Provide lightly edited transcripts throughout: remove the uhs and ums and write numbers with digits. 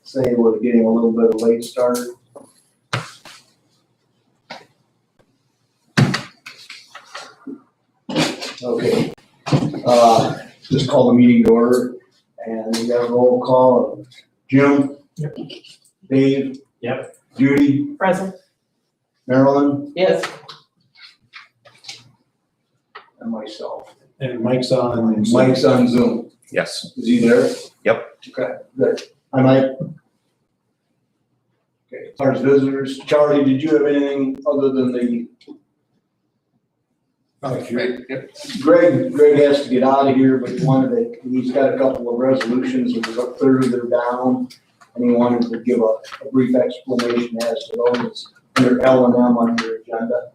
say we're getting a little bit of late start. Okay, just call the meeting to order, and we got a roll call of Jim. Yep. Dave. Yep. Judy. Present. Marilyn. Yes. And myself. And Mike's on. Mike's on Zoom. Yes. Is he there? Yep. Okay, good. Hi, Mike. Okay, as far as visitors, Charlie, did you have anything other than the? Greg has to get out of here, but he's got a couple of resolutions that are further down, and he wanted to give a brief explanation as to those under L and M on your agenda.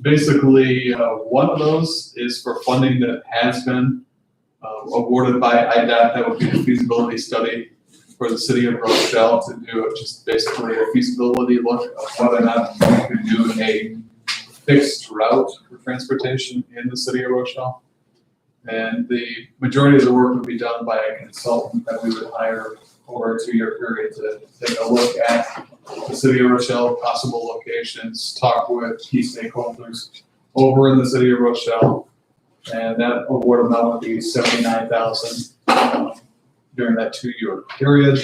Basically, one of those is for funding that has been awarded by IDOT. That would be the feasibility study for the city of Rochelle to do just basically a feasibility look of whether or not we could do a fixed route for transportation in the city of Rochelle. And the majority of the work would be done by a consultant that we would hire over a 2-year period to take a look at the city of Rochelle, possible locations, talk with key stakeholders over in the city of Rochelle. And that award amount would be $79,000 during that 2-year period.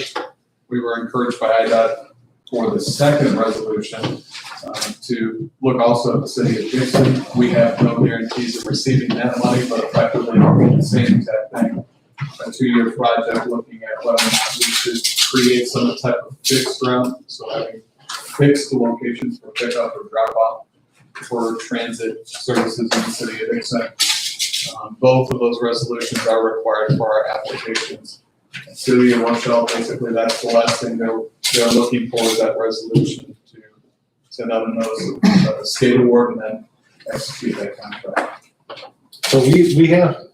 We were encouraged by IDOT for the second resolution to look also at the city of Dixon. We have no guarantees of receiving that money, but effectively the same exact thing. A 2-year project looking at whether or not we should create some type of fixed route, so having fixed locations for pickup or drop off for transit services in the city of Dixon. Both of those resolutions are required for our applications. City of Rochelle, basically that's the last thing they're looking for, is that resolution to send out a notice of a state award and then execute that contract. So we have,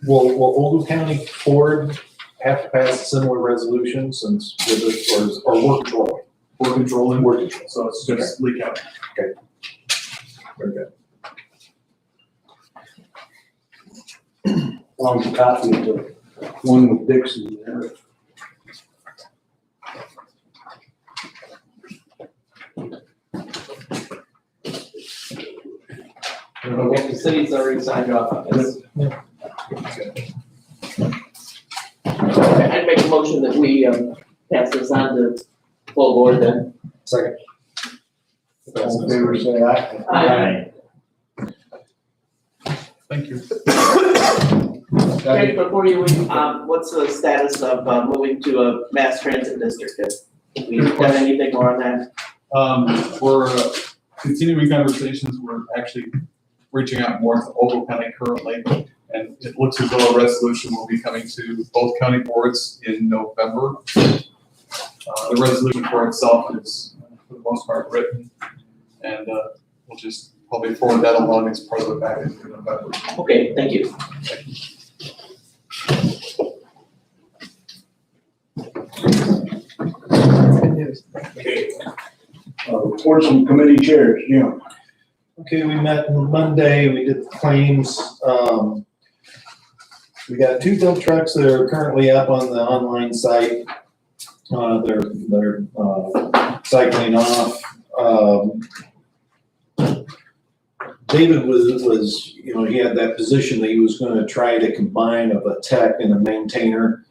will Ogle County Ford have to pass a similar resolution since, or we're controlling? We're controlling, We're controlling. so it's just leak out. Okay. Very good. Long copy of the one with Dixon there. Okay, the city's already signed off on this. I'd make a motion that we pass this on to full board then. Second. All in favor, say aye. Aye. Thank you. Okay, before you leave, what's the status of moving to a mass transit district? Have we got anything more on that? We're continuing conversations. We're actually reaching out more to Ogle County currently, and it looks as though a resolution will be coming to both county boards in November. The resolution for itself is, for the most part, written, and we'll just probably forward that along as part of the package in November. Okay, thank you. Okay. Reports from committee chairs, Jim. Okay, we met on Monday, we did the claims. We got 2 dump trucks that are currently up on the online site. They're cycling off. David was, he had that position that he was gonna try to combine of a tech and a maintainer.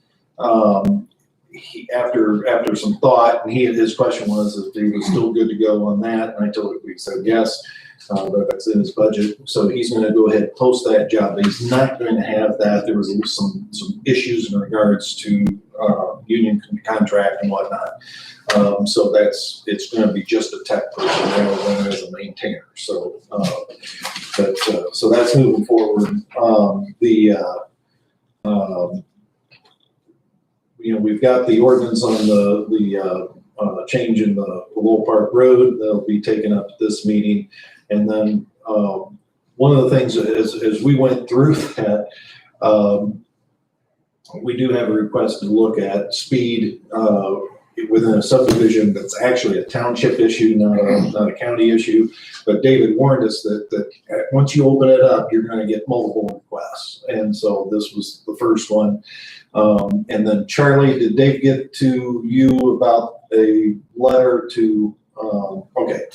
After some thought, and his question was if he was still good to go on that, and I told him, we said yes, but that's in his budget. So he's gonna go ahead and post that job, but he's not going to have that. There was some issues in regards to union contract and whatnot. So it's gonna be just a tech person rather than as a maintainer. So, so that's moving forward. We've got the ordinance on the change in the Lowell Park Road that'll be taken up at this meeting. And then one of the things as we went through that, we do have a request to look at speed within a subdivision that's actually a township issue, not a county issue. But David warned us that once you open it up, you're gonna get multiple requests. And so this was the first one. And then Charlie, did Dave get to you about a letter to, okay.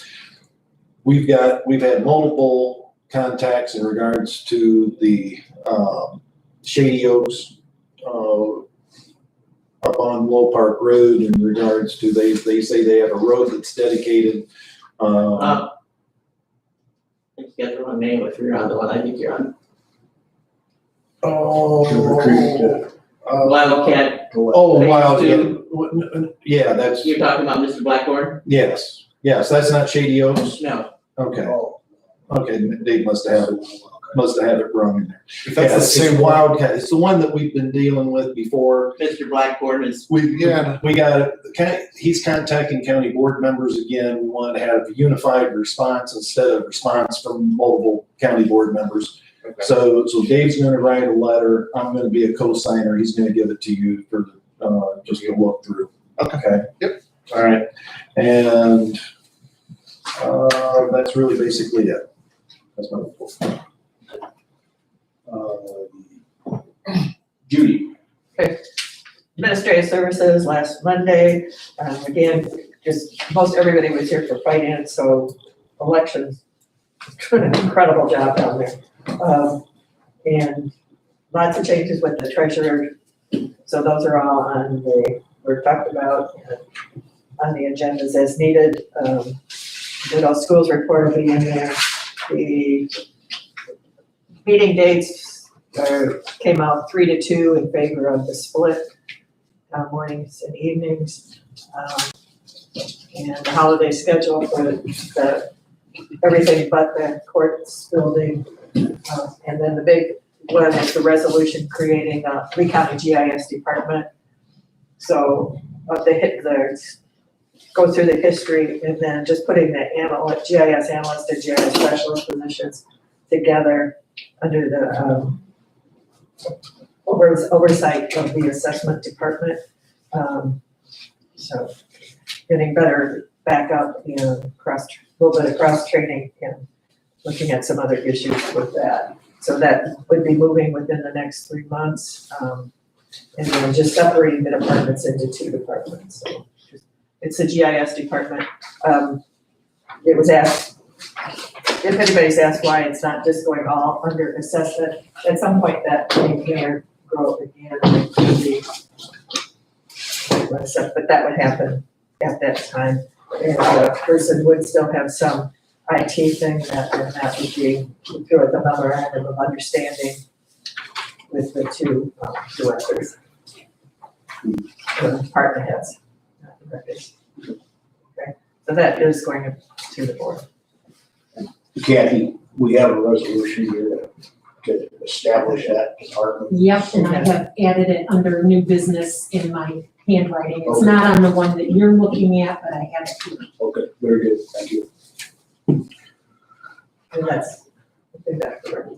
We've had multiple contacts in regards to the, Shady Oaks, up on Low Park Road in regards to, they say they have a road that's dedicated. I think you got the wrong name if you're on the one I think you're on. Wildcat. Oh, Phase Wildcat, yeah, that's, You're talking about Mr. Blackburn? yes, that's not Shady Oaks? No. Okay, okay, Dave must have it wrong in there. If that's the It's same one, Wildcat, it's the one that we've been dealing with before. Mr. Blackburn is, We got, he's contacting county board members again. We want to have a unified response instead of response from multiple county board members. okay. So Dave's gonna write a letter. I'm gonna be a co-signer. He's gonna give it to you for, just to look through. Okay. Yep. All right. And, that's really basically it. That's my report. Judy, Administrative Services last Monday. Again, just most everybody was here for finance, so elections, doing an incredible job down there. And lots of changes with the treasurer. So those are all we're talked about and on the agendas as needed. Little schools report will be in there. The meeting dates came out 3-2 in favor of the split, mornings and evenings. And the holiday schedule for everything but the courts building. And then the big one is the resolution creating a Lee County GIS department. So go through the history and then just putting the GIS analyst and GIS specialist positions together under the oversight of the assessment department. So getting better backup and a little bit of cross training and looking at some other issues with that. So that would be moving within the next 3 months. And then just separating the departments into 2 departments. So it's the GIS department. It was asked, if anybody's asked why it's not just going all under assessment, at some point that may grow again. But that would happen at that time. And the person would still have some IT thing that would be through the memorandum of understanding with the 2 directors. The department heads. Okay, so that is going to the board. Kathy, we have a resolution here to establish that department. Yep, and I have added it under new business in my handwriting. It's Okay. not on the one that you're looking at, but I have it here. Okay, very good, thank you. And that's exactly right.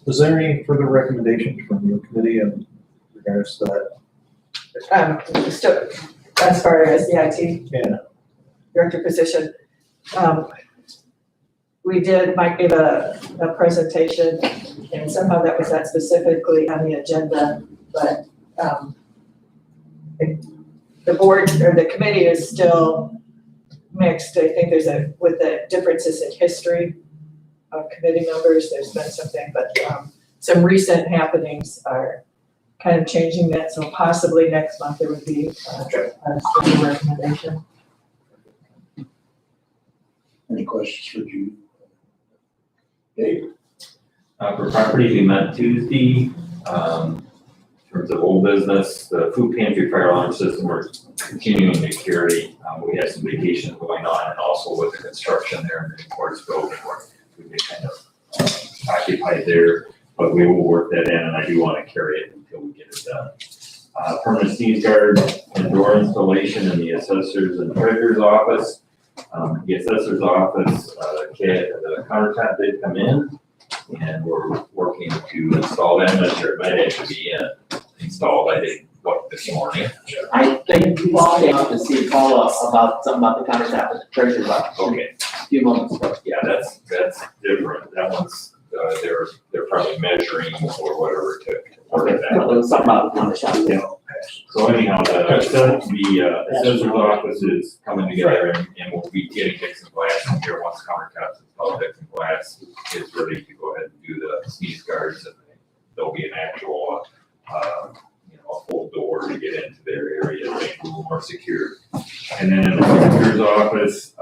Was there any further recommendations from your committee in regards to that? Still, as far as the IT Yeah. director position, Mike gave a presentation, and somehow that was not specifically on the agenda, but the board or the committee is still mixed. I think with the differences in history of committee members, there's been something, but some recent happenings are kind of changing that, so possibly next month there would be a special recommendation. Any questions for Judy? Dave? For properties, we met Tuesday, in terms of old business, the food pantry fire alarm system, we're continuing to carry. We have some vacation going on and also with the construction there in the Quartz building where we get kind of occupied there, but we will work that in and I do want to carry it until we get it done. Permanent sneeze guard and door installation in the assessor's and treasurer's office. The assessor's office, the countertop did come in and we're working to install them. It might actually be installed. I didn't this morning. I think Paul came up to see Paula about something about the countertop at the treasury box Okay, a few moments ago. yeah, that's different. That one's, they're probably measuring or whatever to order that. There was something about the countertop. Yeah. So anyhow, the assessor's office is coming together and we'll be getting Dixon glass from here once countertops installed. Dixon glass is ready to go ahead and do the sneeze guards, and there'll be an actual, a full door to get into their area, to make it a little more secure. And then in the auditor's office,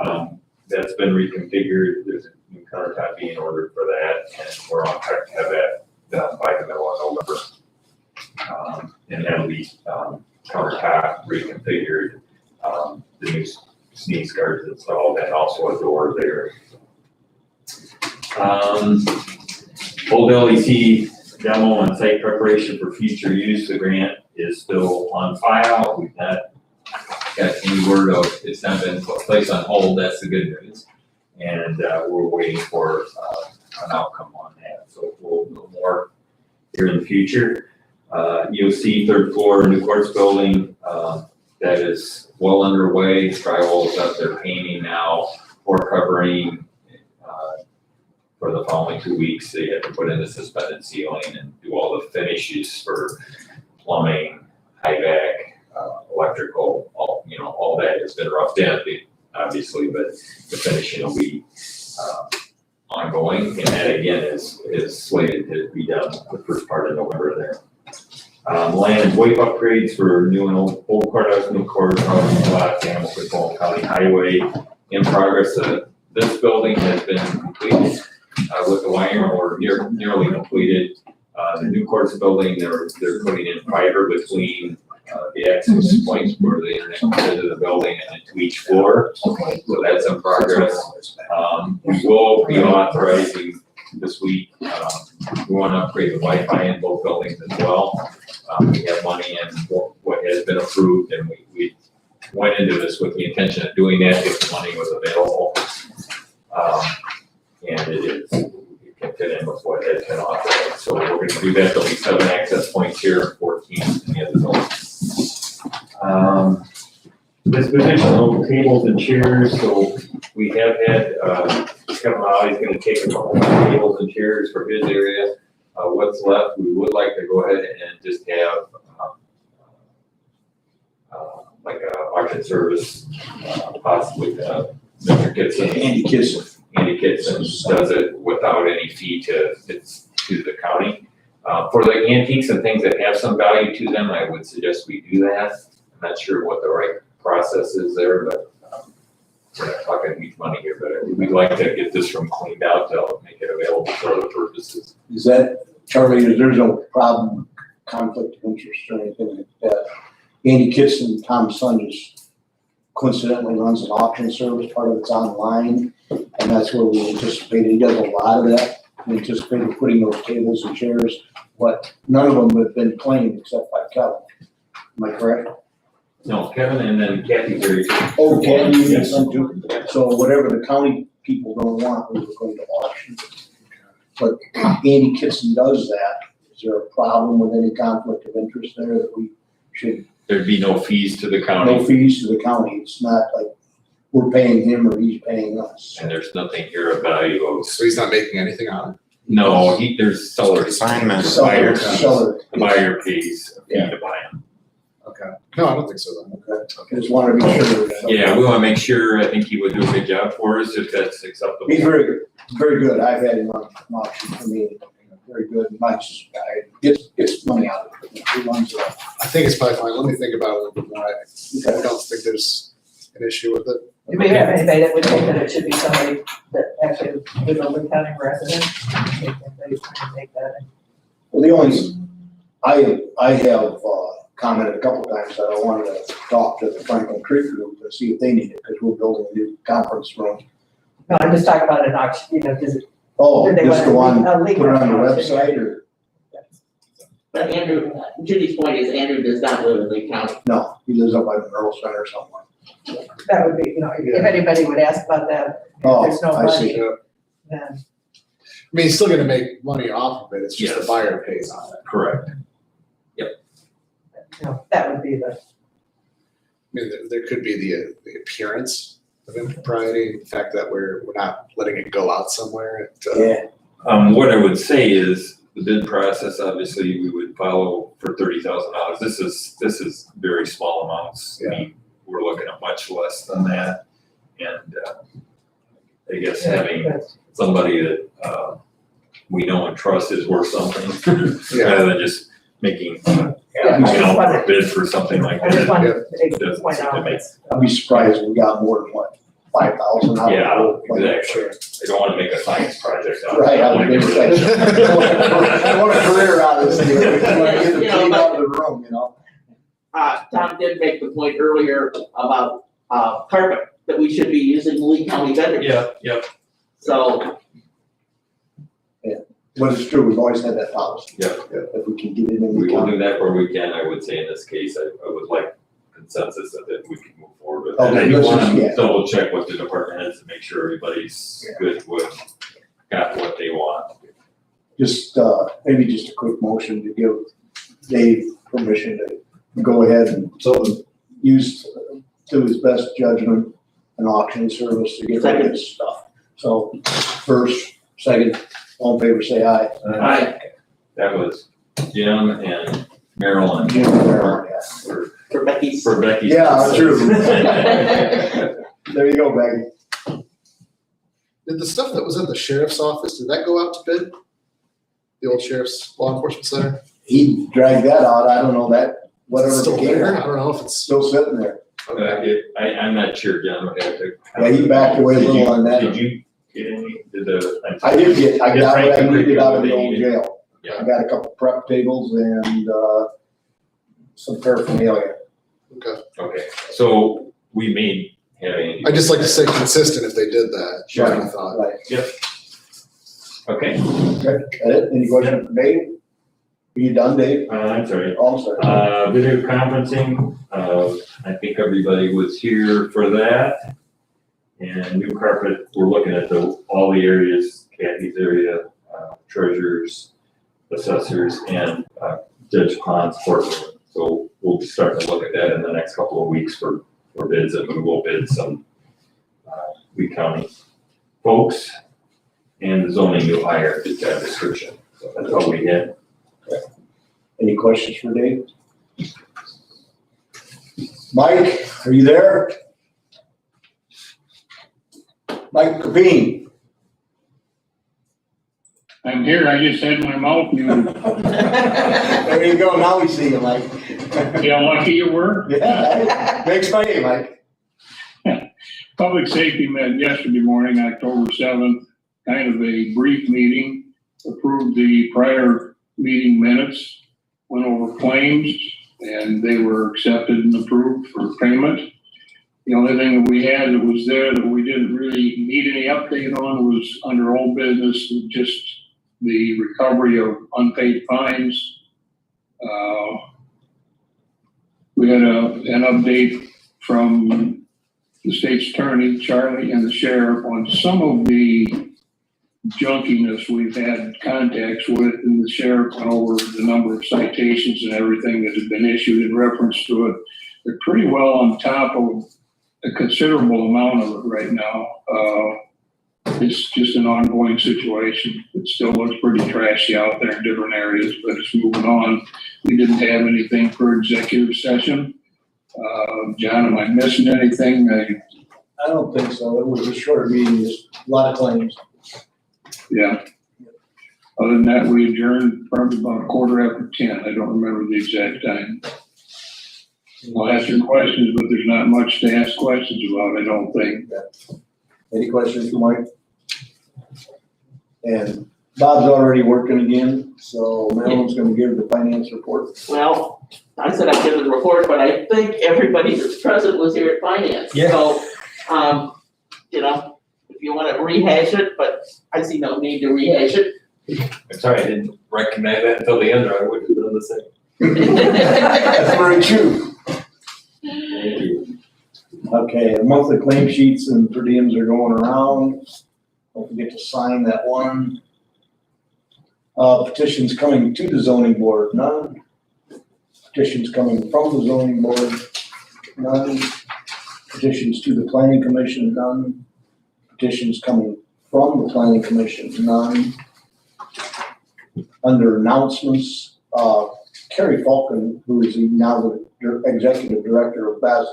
that's been reconfigured. There's a new countertop being ordered for that, and we're on track to have that done by the middle of November. And that'll be countertop reconfigured, the new sneeze guards installed, and also a door there. Old LEC demo and site preparation for future use. The grant is still on file. We've not got any word of, it's not been placed on hold. That's the good news. And we're waiting for an outcome on that. So we'll know more here in the future. EOC third floor new courts building, that is well underway. Drywall is up there, painting now, floor covering. For the following 2 weeks, they have to put in the suspended ceiling and do all the finishes for plumbing, HVAC, electrical, all that has been roughed in, obviously, but the finishing will be ongoing, and that again is slated to be done the first part of November there. Land and WAPE upgrades for new and old courthouse, new courthouse, lots, animal control, county highway in progress. This building has been completed with the wiring, or nearly completed. The new courts building, they're putting in fiber between the access points where the internet comes into the building and into each floor. Okay. So that's in progress. We will be authorizing this week. We want to upgrade the Wi-Fi in both buildings as well. We have money in what has been approved, and we went into this with the intention of doing that if the money was available. And it is, it can fit in with what has been authorized. So we're going to do that. There'll be 7 access points here and 14 in the other building. Disposition of tables and chairs. So we have had, Kevin Lowry's going to take a couple of tables and chairs for his area. What's left, we would like to go ahead and just have like a auction service, possibly Mr. Kitson. Andy Kitson does it without any fee to the county. For the antiques and things that have some value to them, I would suggest we do that. I'm not sure what the right process is there, but we're not talking huge money here, but we'd like to get this room cleaned out to make it available for other purposes. Is that, Charlie, there's no problem, conflict of interest or anything like that? Andy Kitson, Tom's son, just coincidentally runs an auction service, part of it's online, and that's where we anticipated, he does a lot of that. We anticipated putting those tables and chairs, but none of them have been claimed except by Kevin. Am I correct? No, Kevin and then Kathy's very. Oh, Kevin, you Yes. some too? So whatever the county people don't want, we were going to auction. But Andy Kitson does that. Is there a problem with any conflict of interest there that we should? There'd be no fees to the county. No fees to the county. It's not like we're paying him or he's paying us. And there's nothing here of value of. So he's not making anything on it? No, there's seller. Assignment. Seller. The buyer pays a fee to buy them. Okay. No, I don't think so then. Okay. Just want to be sure. Yeah, we want to make sure, I think he would do a good job for us if that's acceptable. He's very good. I've had him on auction for me. Very good, nice guy. Gets money out of it. He runs it. I think it's probably fine. Let me think about it a little bit more. I don't think there's an issue with it. Do we have anybody that would think that it should be somebody that actually is a Lynn County resident? If anybody's trying to make that. Well, the only, I have commented a couple times that I wanted to talk to the Franklin Creek group to see if they need it, because we're building a new conference room. No, I'm just talking about an auction, does it? Oh, do they just go want on, a put legal it on the auction? website, or, But Andrew, Judy's point is Andrew does not live in Lee County. no, he lives up by the Merle Center somewhere. That would be, if anybody would ask about that, if Oh, there's no I see. money, I then. mean, he's still gonna make money off of it. It's just the Yes. buyer pays on it. Correct. that would be the, I mean, there could be the appearance of impropriety, the fact that we're not letting it go out somewhere. Yeah, What I would say is, the bid process, obviously, we would follow for $30,000. This is very small amounts. I mean, we're looking at much less than that. And, I guess having somebody that, we know and trust is worth something, rather than just making, a bid for something like I just that. wanted It to doesn't point seem to out make- this. I'd be surprised if we got more than what, 5,000 out of it. Yeah, exactly. I don't wanna make a science project out of it. Right, I wanna would get think rid of so. it. I want a career out of this deal, we want to get the You know, clean but- out of the room, you know? Tom did make the point earlier about, carpet, that we should be using Lee County vendors. Yeah. So, But it's true, we've always had that policy. Yeah. If we can get it in We the will county. do that where we can. I would say in this case, I would like consensus that we can move forward with Okay, that. I do let's want just- to yeah. double check with the department heads to make sure everybody's good with, got what they want. Just, maybe just a quick motion to give Dave permission to go ahead and use to his best judgment an auction service to get rid of this stuff. So first, second, all in favor, say aye. That was Jim and Marilyn Jim and Marilyn, yeah. for Becky's. for Becky's. Yeah, true. There you go, Becky. Did the stuff that was in the sheriff's office, did that go out to bid? The old sheriff's law enforcement center? He dragged that out, I don't know that, whatever It's still became there? of I it, don't know if it's. still sitting there. I'm not sure, Jim. I have to- Yeah, he backed away a Did little you- on that. Did you get any, I got what I needed out of the old Yeah. jail. I got a couple prep tables and, some paraphernalia. Okay, so we may have any. I'd just like to stay consistent if they did that. Sure. I thought. Right, Okay, okay, that it? Any questions for Dave? Are you done, Dave? I'm sorry. Oh, I'm sorry. Video conferencing, I think everybody was here for that. And new carpet, we're looking at all the areas, Kathy's area, treasurers, assessors, and Judge Pond's courtroom. So we'll be starting to look at that in the next couple of weeks for bids, and we will bid some Lee County folks and the zoning new hire, the job description. So that's all we had. Any questions for Dave? Mike, are you there? Mike Capeen. I'm here, I just had my mouth muted. There you go, now we see you, Mike. See how lucky you were? Yeah, makes my day, Mike. Public safety met yesterday morning, October 7th, kind of a brief meeting, approved the prior meeting minutes, went over claims, and they were accepted and approved for payment. The only thing that we had that was there that we didn't really need any update on was under old business, just the recovery of unpaid fines. We had an update from the state's attorney, Charlie, and the sheriff on some of the junkiness we've had contacts with, and the sheriff went over the number of citations and everything that had been issued in reference to it. They're pretty well on top of a considerable amount of it right now. It's just an ongoing situation. It still looks pretty trashy out there in different areas, but it's moving on. We didn't have anything for executive session. John, am I missing anything? I don't think so, it was a short meeting, just a lot of claims. Yeah. Other than that, we adjourned probably about 10:15. I don't remember the exact time. I'll ask your questions, but there's not much to ask questions about, I don't think. Any questions for Mike? And Bob's already working again, so Marilyn's gonna give the finance report. Well, I said I'd give the report, but I think everybody that's present was here at finance. Yeah. So, if you wanna rehash it, but I see no need to rehash it. I'm sorry, I didn't recognize that until the end, or I would have done the same. That's very true. Thank you. Okay, the monthly claim sheets and per diems are going around. Don't forget to sign that one. Petitions coming to the zoning board, none. Petitions coming from the zoning board, none. Petitions to the planning commission, none. Petitions coming from the planning commission, none. Under announcements, Carrie Falcon, who is now the executive director of BEST,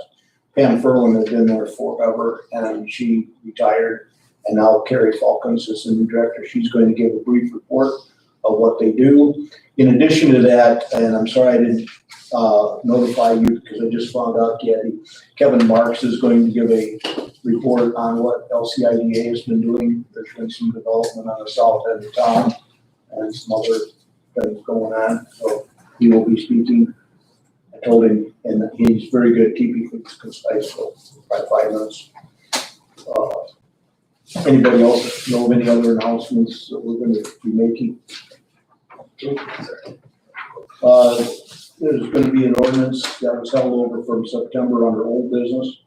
Pam Furlan has been there forever, and she retired. And now Carrie Falcons is the new director. She's going to give a brief report of what they do. In addition to that, and I'm sorry I didn't notify you because I just found out yet, Kevin Marks is going to give a report on what LCIDA has been doing. There's been some development on the south end of town and some other things going on, so he will be speaking. I told him, and he's very good at keeping things concise, so about 5 minutes. Anybody else know of any other announcements that we're gonna be making? There's gonna be an ordinance that was held over from September under old business,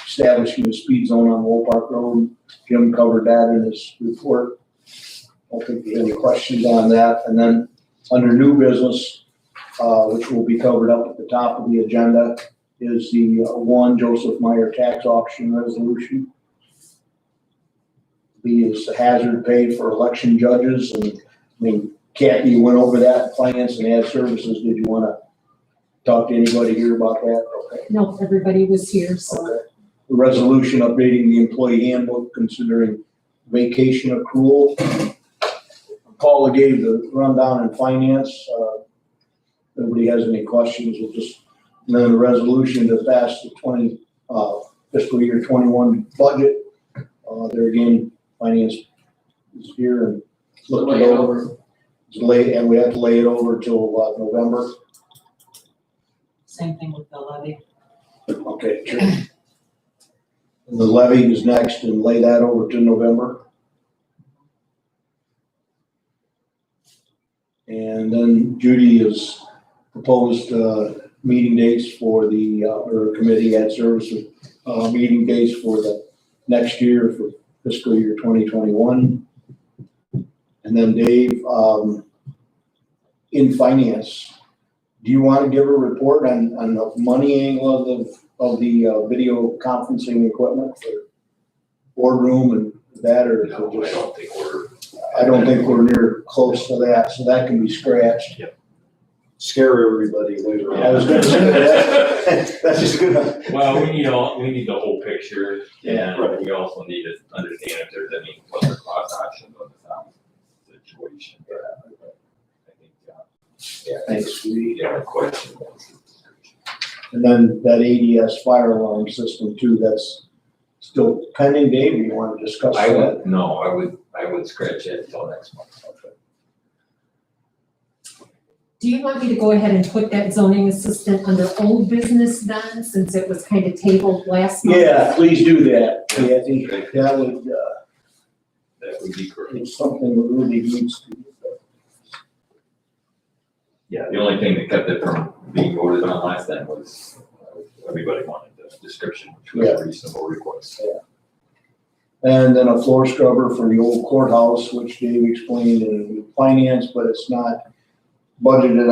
establishing a speed zone on Wool Park Road. Jim covered that in his report. I don't think there's any questions on that. And then under new business, which will be covered up at the top of the agenda, is the one Joseph Meyer tax auction resolution. B is the hazard pay for election judges, and I mean, Kathy, you went over that in finance and ad services. Did you want to talk to anybody here about that? Okay. No, everybody was here, so. Okay. The resolution updating the employee handbook considering vacation accrual. Paula gave the rundown in finance. Nobody has any questions, we'll just, and then the resolution to pass the fiscal year 21 budget. There again, finance is here and looked it over. And we have to lay it over till November. Same thing with the levy. Okay, sure. And the levy is next, and lay that over to November. And then Judy has proposed meeting dates for the, or committee ad services, meeting dates for the next year for fiscal year 2021. And then Dave, in finance, do you want to give a report on the money angle of the video conferencing equipment for boardroom and that, or? No, I don't think we're near close to that, so that can be scratched. Scare everybody later on. I was gonna say that. That's just good. Well, we need the whole picture, Yeah, and we also need to understand if there's any other cost options on the situation. I think, Thanks, Judy. yeah, question. And then that ADS fire alarm system too, that's still pending. Dave, you want to discuss I that? would scratch it until next month. Do you want me to go ahead and put that zoning assistant under old business then, since it was kind of tabled last month? Yeah, please do that. Yeah, I think that would, That would be great. it's something that really needs to be. Yeah, the only thing that kept it from being voted on last time was everybody wanted the description, which was a reasonable request. And then a floor scrubber for the old courthouse, which Dave explained in finance, but it's not budgeted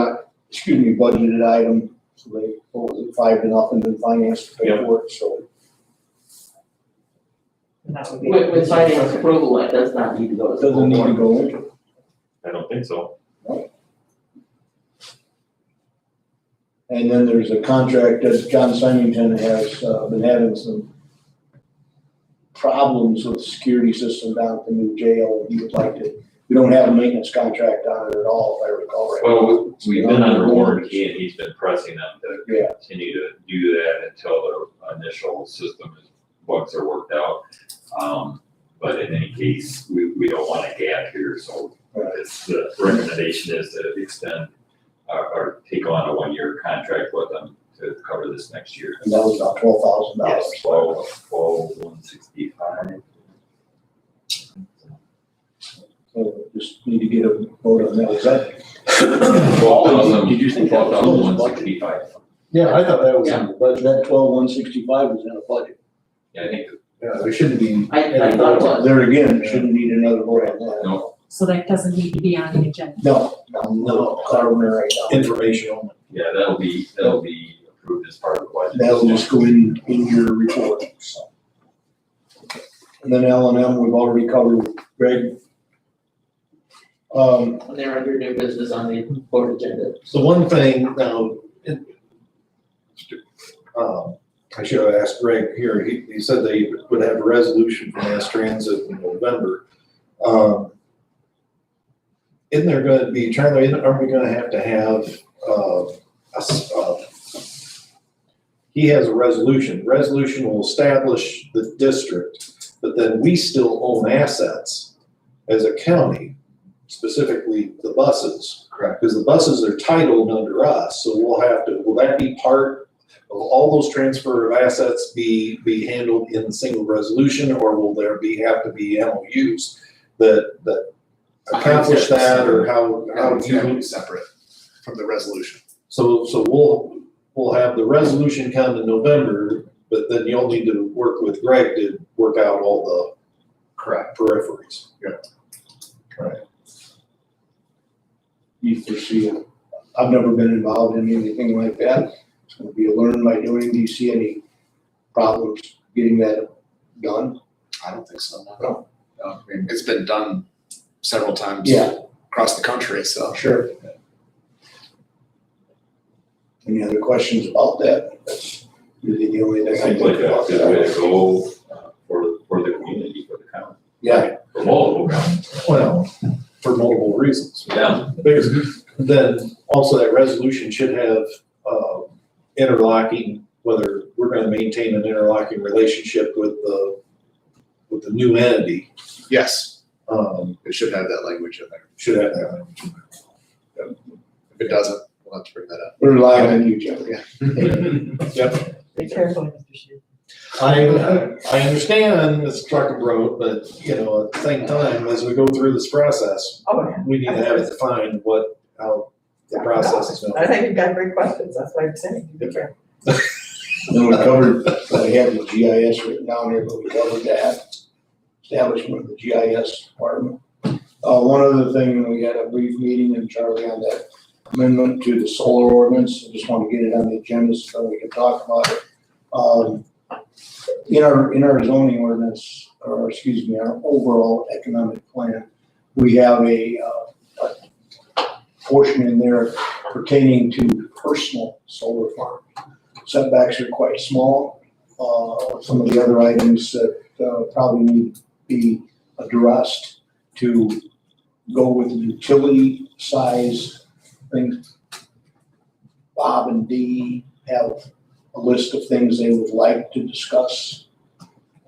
item. So they, what was it, 5-0 in finance to pay for it, so. And that would be. With finance approval, that does not need to go to the Doesn't need to board. go in. I don't think so. And then there's a contract that John Symington has been having some problems with the security system down at the new jail. He would like to, we don't have a maintenance contract on it at all, if I recall right. Well, we've been under warranty and he's been pressing them to Yeah. continue to do that until the initial bugs are worked out. But in any case, we don't want a gap here, so the recommendation is to extend or take on a 1-year contract with them to cover this next year. And that was about $12,000. Yes, 12,165. So just need to get a vote on that. Is that? 12,000. Did you think that was in the budget? 12,165. Yeah, I thought that was in the budget. That 12,165 was in a budget. Yeah, I think, Yeah, there shouldn't be. I thought it was. There again, shouldn't need another vote on that. no, So that doesn't need to be on the agenda. No, carbon right now. Informational. Yeah, that'll be approved as part of the budget. That'll just go in your report, so. And then L&M, we've already covered, Greg. And they're under new business on the board agenda. So one thing, I should have asked Greg here, he said they would have a resolution for mass transit in November. Isn't there gonna be, Charlie, are we gonna have he has a resolution. Resolution will establish the district, but then we still own assets as a county, specifically the buses. Correct. Because the buses are titled under us, so we'll have to, will that be part of all those transfer of assets be handled in a single resolution, or will there have to be MOUs that accomplish that, or how It's do gonna you? be separate from the resolution. So we'll have the resolution come in November, but then you'll need to work with Greg to work out all the Correct. peripheries. You foresee it? I've never been involved in anything like that. It's gonna be a learn by doing. Do you see any problems getting that done? I don't think so, no. No, I mean, it's been done several times. Yeah. Across the country, so. Sure. Any other questions about that? That's really the only thing I Seems think like about a good way that. to go for the community, for the county, Yeah, for multiple counties. Well, for multiple reasons. Yeah. Because then also that resolution should have interlocking, whether we're gonna maintain an interlocking relationship with the new entity. Yes, Um, it should have that language in there. should have that. If it doesn't, we'll have to bring that up. we're relying on you, Joe. Yep. Be careful, Mr. Shea. I understand it's truck and road, but at the same time, as we go through this process, Oh, yeah. we need to have it defined how the process is going. I think you've got great questions, that's why I'm saying, be careful. Then we covered, I have the GIS written down here, but we covered that. Establishment of the GIS department. One other thing, we had a brief meeting and Charlie on that amendment to the solar ordinance. I just want to get it on the agenda so we can talk about it. In our zoning ordinance, or excuse me, our overall economic plan, we have a portion in there pertaining to personal solar farm. Setbacks are quite small. Some of the other items that probably need to be addressed to go with the utility size things. Bob and Dee have a list of things they would like to discuss.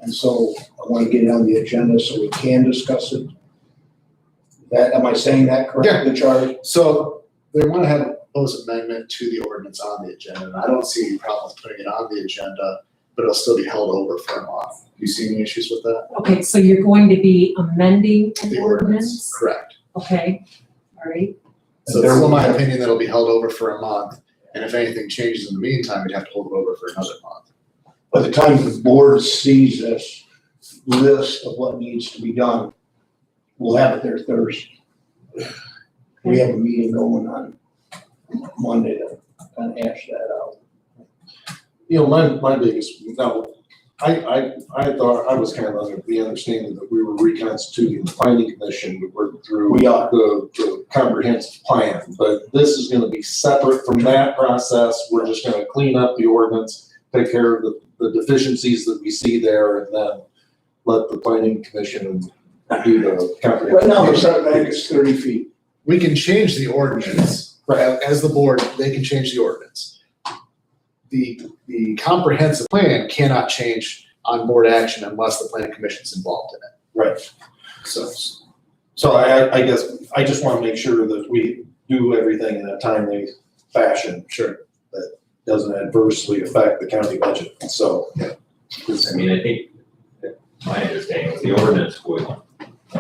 And so I want to get it on the agenda so we can discuss it. Am I saying that correctly, Charlie? So they want to have a proposed amendment to the ordinance on the agenda, and I don't see any problem with putting it on the agenda, but it'll still be held over for a month. Do you see any issues with that? Okay, so you're going to be amending an ordinance? Correct. Okay, all right. So it's still my opinion that it'll be held over for a month, and if anything changes in the meantime, we'd have to hold it over for another month. By the time the board sees this list of what needs to be done, we'll have it there Thursday. We have a meeting going on Monday to kind of hash that out. My biggest, I thought, I was kind of under the understanding that we were reconstituting the planning commission to work through We are. the comprehensive plan, but this is gonna be separate from that process. We're just gonna clean up the ordinance, take care of the deficiencies that we see there, and then let the planning commission do the comprehensive. Right now, the setback is 30 feet. We can change the ordinance, as the board, they can change the ordinance. The comprehensive plan cannot change on board action unless the planning commission's involved in it. Right. So I guess, I just wanna make sure that we do everything in a timely fashion. Sure. That doesn't adversely affect the county budget, so. I mean, I think, my understanding is the ordinance would,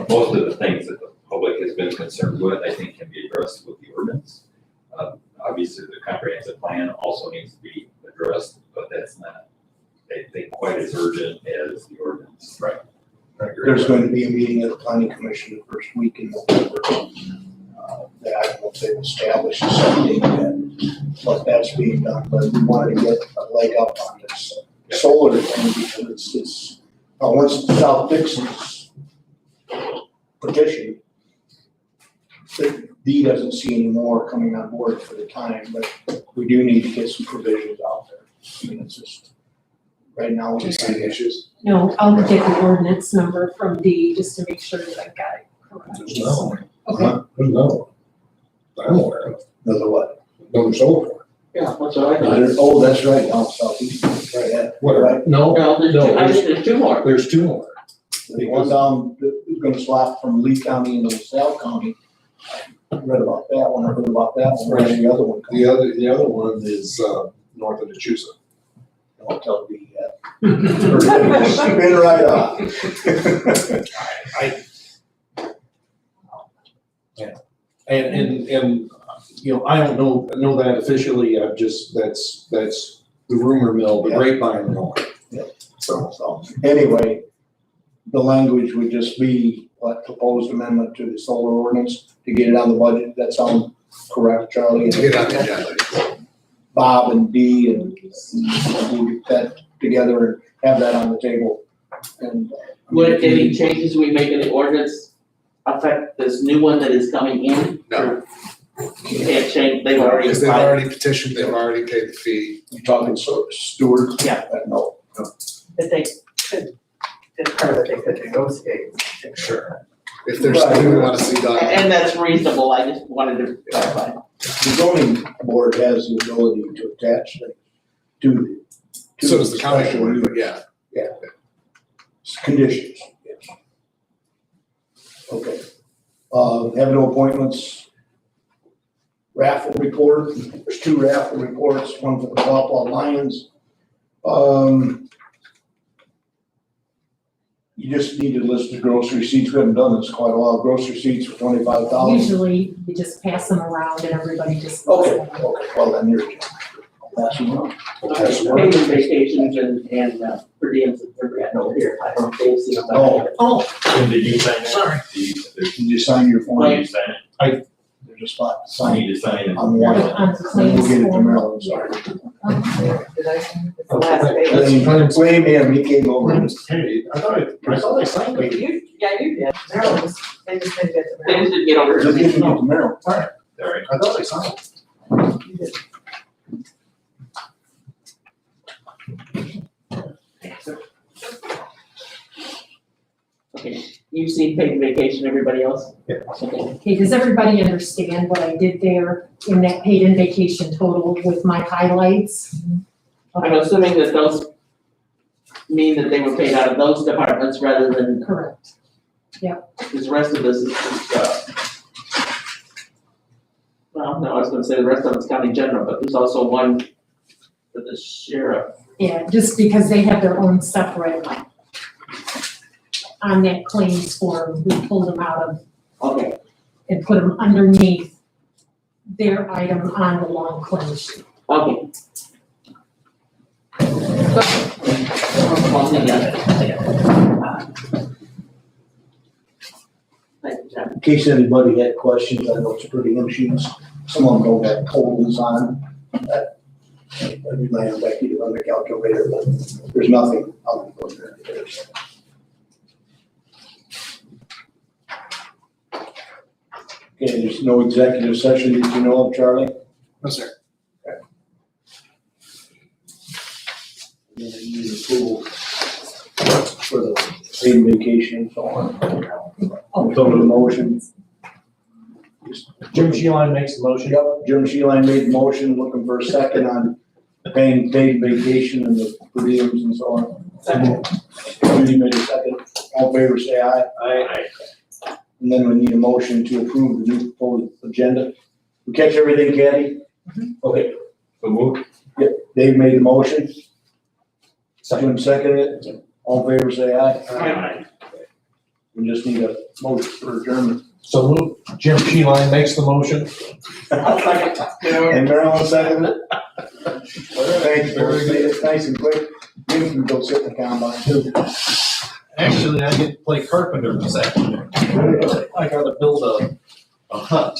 most of the things that the public has been concerned with, I think can be addressed with the ordinance. Obviously, the comprehensive plan also needs to be addressed, but that's not, I think, quite as urgent as the ordinance. Right. There's going to be a meeting of the planning commission the first week in November. That I don't know if they've established a set date yet, but that's being done, but we wanted to get a leg up on this solar thing because it's, once South Dixon's petition, the D doesn't see any more coming on board for the time, but we do need to get some provisions out there. I mean, it's just, right now, we just Any issues? No, I'll get the ordinance number from D just to make sure that I've got it correct. There's no, Okay, there's no, I'm aware of, another what? no solar farm. Yeah, that's what I thought. Oh, that's right, down southeast, right, yeah. What, Right. no, No, there's no, two, I think there's two more. there's two more. The one down, that is gonna swap from Lee County into LaSalle County. I read about that one, I heard about that one, where's the other one? The other one is, north of Nachusa. Don't tell me yet. Spin right off. And, you know, I don't know that officially, I've just, that's the rumor mill, the Yeah. grapevine going. Yeah. So, Anyway, the language would just be, what, proposed amendment to the solar ordinance to get it on the budget, that sound correct, Charlie? To get on the agenda. Bob and Dee and we'll get that together and have that on the table. And Would any changes we make in the ordinance affect this new one that is coming in? No. You can't change, they've already. Because they've already petitioned, they've already paid the fee. you talking Stewart? Yeah. No. That they could, it's part that they could negotiate. Sure. If there's something we want to see done. And that's reasonable, I just wanted to clarify. The zoning board has the ability to attach things to the. to So does the county special board, use but yeah. Conditions, yes. Okay. Have no appointments. Raffle report, there's two raffle reports, one for the Pawpaw Lions. You just need to list the grocery receipts, we haven't done this quite a while, grocery receipts for $25,000. usually you just pass them around and everybody just. Okay, okay, well then you're, I'll pass them on. Paid vacations and per diems that we're at over here, I don't know if they've seen them. Oh. And did you sign that? Sorry. Did Can you sign your form? you sign it? There's a spot to I sign. need to sign it. On one. On the Then claims we'll get it to form. Maryland, sorry. Did I send it? It's the last page. Blame him, he came over. hey, I thought I signed it. Yeah, you did. Maryland just, they just didn't get to They Maryland. just didn't get over Just it. get to Maryland. All right. I thought I signed it. You did. Okay, you've seen paid vacation, everybody else? Yeah. Okay. Okay, does everybody understand what I did there in that paid in vacation total with my highlights? I'm assuming that those mean that they were paid out of those departments rather than, Correct. because the rest of this is just, well, no, I was gonna say the rest of it's county general, but there's also one for the sheriff. Yeah, just because they have their own separate on that claims form, we pulled them out of Okay, and put them underneath their item on the long claim sheet. okay. Well, yeah. Thank you, John. In case anybody had questions, I know it's pretty sheets, some of them don't have totals on. Every man back to on the calculator, but there's nothing other than there. Okay, there's no executive session that you know of, Charlie? No, sir. And then you need approval for the paid vacation and so on. So the motion. Jim Sheeline makes the motion. Yep, Jim Sheeline made the motion, looking for a second on paying paid vacation and the per diems and so on. Second. Judy made a second, all in favor say aye. Aye. And then we need a motion to approve the new proposed agenda. We catch everything, Kathy? Okay, So move. Dave made the motion. Jim seconded it, all in favor say aye. Aye. We just need a motion for adjournment. So move. Jim Sheeline makes the motion. I'll second. And Marilyn seconded it? Thanks, folks, made it nice and quick. You can go sit in the combine too. Actually, I get to play carpenter this afternoon. I gotta build a hut.